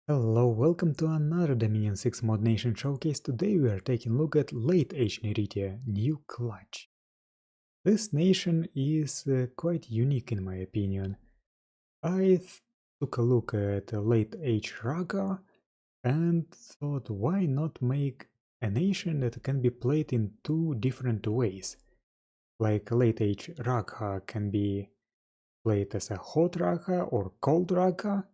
Hello, welcome to another Dominion 6 Mod Nation showcase. Today we are taking a look at Late Age Neritia, New Clutch. This nation is quite unique in my opinion. I took a look at Late Age Raga and thought why not make a nation that can be played in two different ways. Like Late Age Raga can be played as a hot Raga or cold Raga.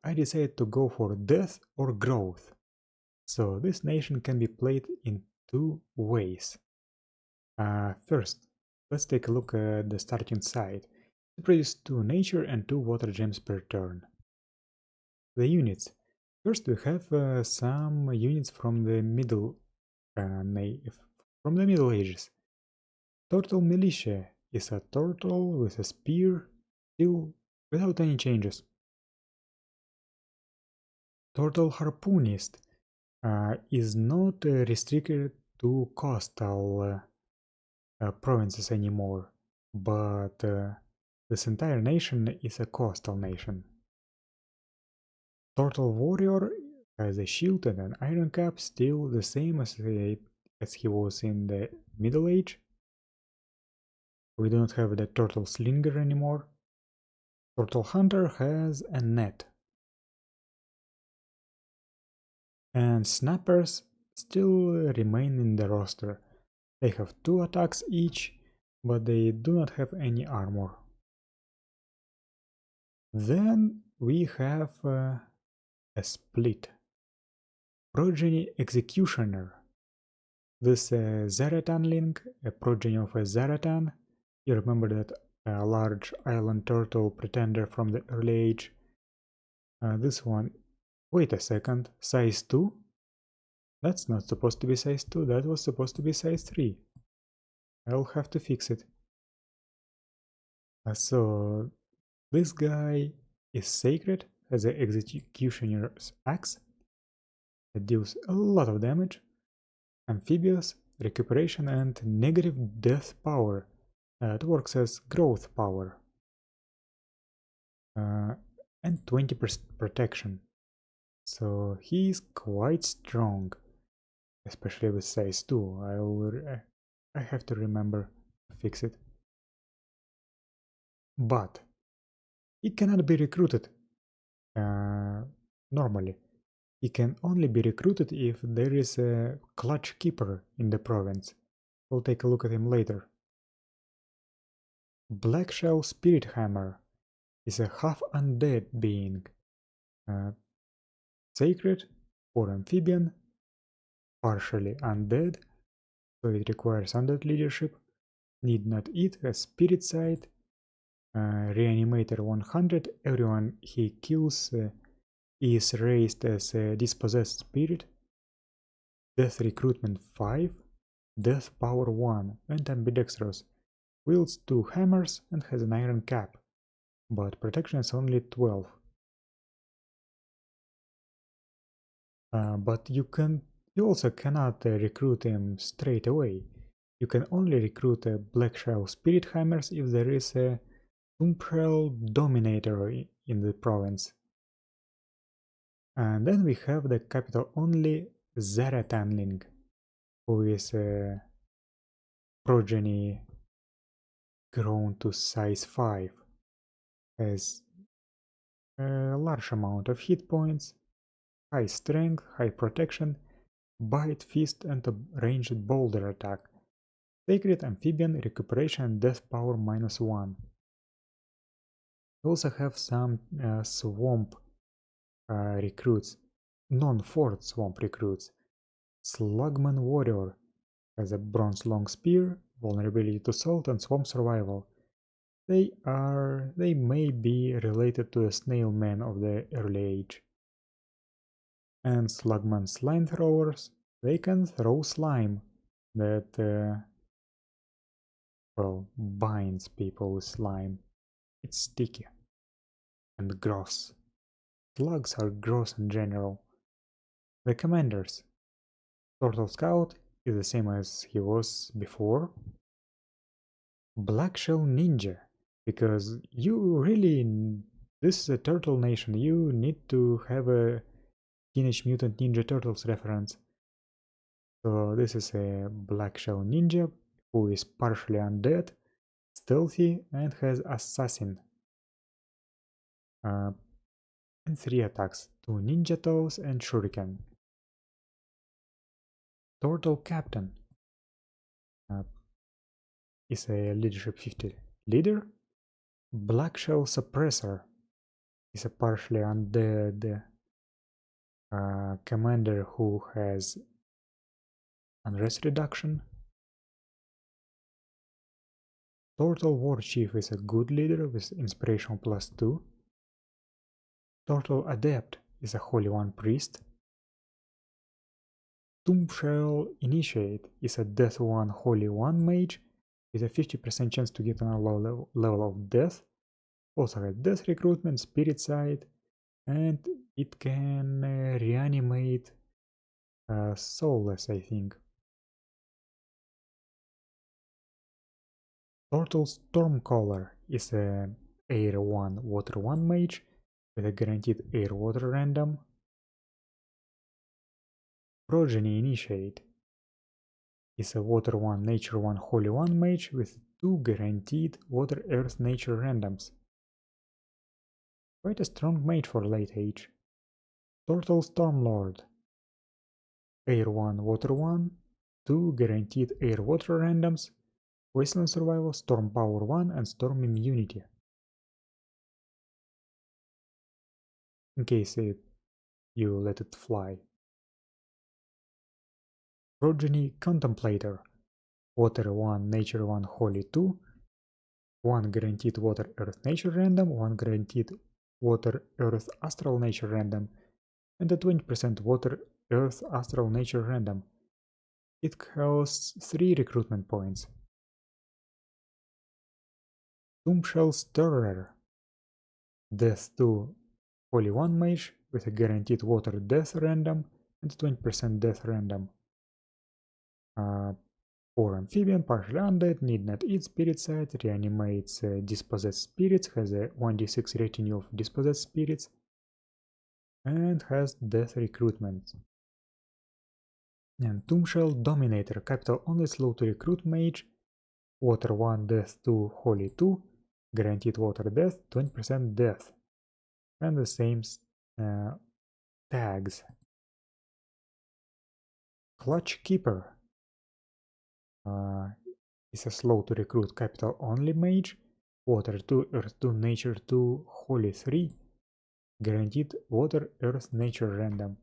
I decided to go for death or growth. So this nation can be played in two ways. First, let's take a look at the starting side. It produces 2 nature and 2 water gems per turn. The units. First we have some units from the Middle Ages. Turtle Militia is a turtle with a spear, still without any changes. Turtle Harpoonist is not restricted to coastal provinces anymore, but this entire nation is a coastal nation. Turtle Warrior has a shield and an iron cap, still the same as he was in the Middle Age. We don't have the Turtle Slinger anymore. Turtle Hunter has a net. And Snappers still remain in the roster. They have 2 attacks each, but they do not have any armor. Then we have a split. Progeny Executioner. This Zaratanling, a progeny of a Zaratan. You remember that large island turtle pretender from the early age. This one, wait a second, size 2? That's not supposed to be size 2, that was supposed to be size 3. I'll have to fix it. So this guy is sacred, has an executioner's axe that deals a lot of damage, amphibious, recuperation, and negative death power. It works as growth power. And 20% protection. So he is quite strong, especially with size 2. I have to remember to fix it. But he cannot be recruited normally. He can only be recruited if there is a clutch keeper in the province. We'll take a look at him later. Blackshell Spirit Hammer is a half-undead being. Sacred or amphibian, partially undead, so it requires undead leadership. Need not eat, has spirit side. Reanimator 100, everyone he kills is raised as a dispossessed spirit. Death recruitment 5, death power 1, and ambidextrous. Wields 2 hammers and has an iron cap, but protection is only 12. But you also cannot recruit him straight away. You can only recruit a Black Shell Spirit Hammers if there is a Umbral Dominator in the province. And then we have the capital only Zaratanling, who is a progeny grown to size 5, has a large amount of hit points, high strength, high protection, bite, fist, and a ranged boulder attack. Sacred, amphibian, recuperation, and death power -1. We also have some swamp recruits, non-fort swamp recruits. Slugman Warrior has a bronze long spear, vulnerability to salt, and swamp survival. They may be related to the snail men of the early age. And Slugman Slime Throwers, they can throw slime that binds people with slime. It's sticky and gross. Slugs are gross in general. The commanders. Turtle Scout is the same as he was before. Black Shell Ninja, because you really This is a turtle nation. You need to have a Teenage Mutant Ninja Turtles reference. So this is a black shell ninja who is partially undead, stealthy, and has assassin. And 3 attacks, 2 ninja toes and shuriken. Turtle captain is a leadership 50 leader. Black shell suppressor is a partially undead commander who has unrest reduction. Turtle war chief is a good leader with inspiration +2. Turtle adept is a holy one priest. Tomb Shell Initiate is a Death 1 Holy 1 mage with a 50% chance to get another level of death. Also has death recruitment, spirit side, and it can reanimate soulless, I think. Turtle Stormcaller is a Air 1 Water 1 mage with a guaranteed Air Water random. Progeny Initiate is a Water 1 Nature 1 Holy 1 mage with 2 guaranteed Water Earth Nature randoms. Quite a strong mage for late age. Turtle Stormlord. Air 1 Water 1, 2 guaranteed Air Water randoms, Wasteland Survival, Storm Power 1 and Storm Immunity. In case you let it fly. Progeny Contemplator. Water 1 Nature 1 Holy 2, 1 guaranteed Water Earth Nature random, 1 guaranteed Water Earth Astral Nature random, and a 20% Water Earth Astral Nature random. It costs 3 recruitment points. Tombshell Stirrer. Death 2 Holy 1 mage with a guaranteed Water Death random and 20% Death random. For Amphibian, partially undead, need not eat spirit side, reanimates dispossessed spirits, has a 1d6 retinue of dispossessed spirits, and has death recruitment. And Tombshell Dominator, capital only, slow to recruit mage, Water 1 Death 2 Holy 2, guaranteed Water Death, 20% death, and the same tags. Clutch Keeper is a slow to recruit capital only mage, Water 2, Earth 2, Nature 2, Holy 3, guaranteed Water, Earth, Nature random.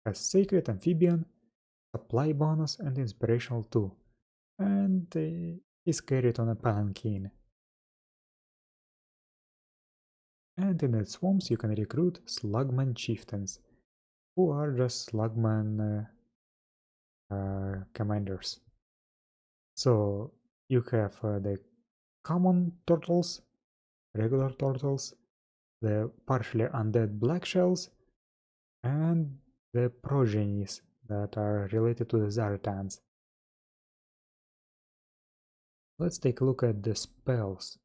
Has Sacred Amphibian, Supply bonus and Inspirational 2, and is carried on a palanquin. And in its swamps you can recruit Slugman Chieftains, who are just Slugman commanders. So you have the common turtles, regular turtles, the partially undead black shells, and the progenies that are related to the Zaratans. Let's take a look at the spells.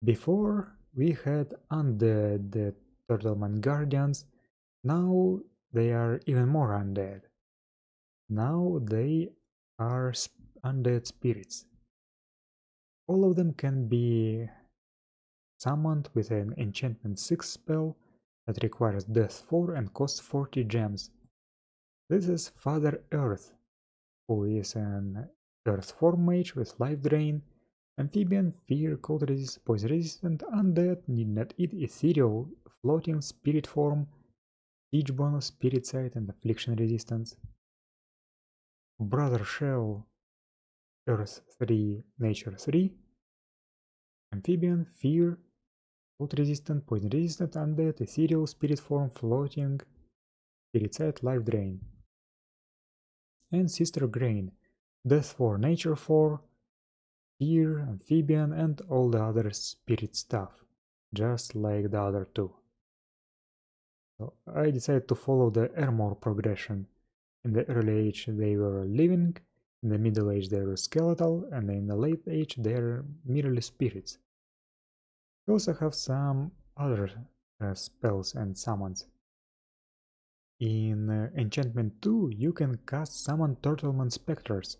Before we had undead Turtleman Guardians, now they are even more undead. Now they are undead spirits. All of them can be summoned with an enchantment 6 spell that requires death 4 and costs 40 gems. This is Father Earth, who is an Earth 4 mage with life drain, amphibian, fear, cold resist, poison resistant, undead, need not eat, ethereal, floating, spirit form, siege bonus, spirit sight, and affliction resistance. Brother Shell, Earth 3, Nature 3, amphibian, fear, cold resistant, poison resistant, undead, ethereal, spirit form, floating, spirit sight, life drain. And Sister Grain, Death 4, Nature 4, fear, amphibian, and all the other spirit stuff, just like the other two. So I decided to follow the armor progression. In the early age they were living, In the Middle Age they were skeletal, and in the Late Age they're merely spirits. We also have some other spells and summons. In Enchantment 2 you can cast Summon Turtleman Spectres.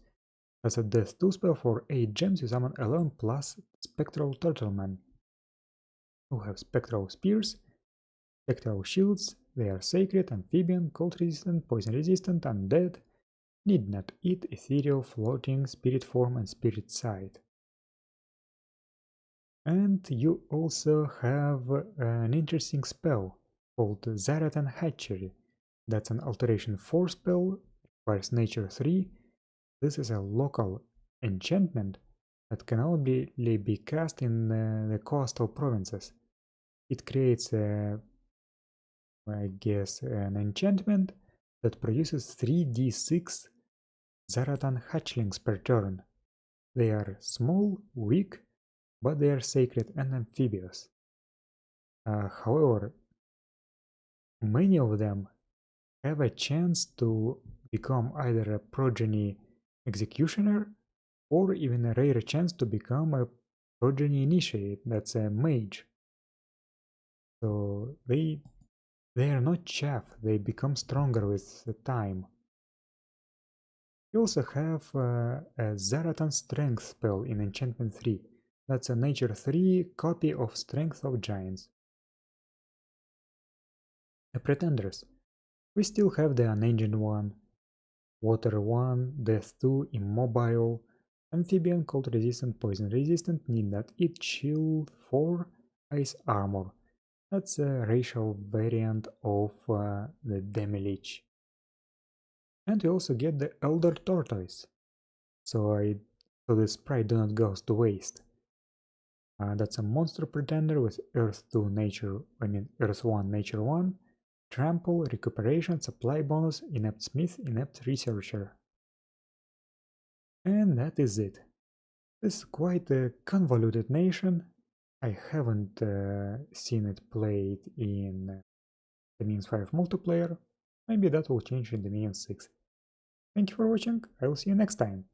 That's a Death 2 spell for 8 gems, you summon 11 plus Spectral Turtleman. You have Spectral Spears, Spectral Shields, they are sacred, amphibian, cold resistant, poison resistant, undead, need not eat, ethereal, floating, spirit form and spirit sight. And you also have an interesting spell called Zaratan Hatchery. That's an alteration 4 spell, requires nature 3. This is a local enchantment that can only be cast in the coastal provinces. It creates, I guess, an enchantment that produces 3d6 Zaratan hatchlings per turn. They are small, weak, but they are sacred and amphibious. However, many of them have a chance to become either a progeny executioner or even a rare chance to become a progeny initiate, that's a mage. So they are not chaff, they become stronger with the time. You also have a Zaratan Strength spell in Enchantment 3. That's a Nature 3 copy of Strength of Giants. The Pretenders. We still have the Unengine 1, Water 1, Death 2, Immobile, Amphibian, Cold Resistant, Poison Resistant, Need Not Eat, Chill 4, Ice Armor. That's a racial variant of the Demi-Lich. And we also get the Elder Tortoise. So the sprite do not goes to waste. That's a monster pretender with Earth 2 nature, Earth 1 nature 1, trample, recuperation, supply bonus, inept smith, inept researcher. And that is it. This is quite a convoluted nation. I haven't seen it played in the Minions 5 multiplayer. Maybe that will change in the Minions 6. Thank you for watching, I will see you next time.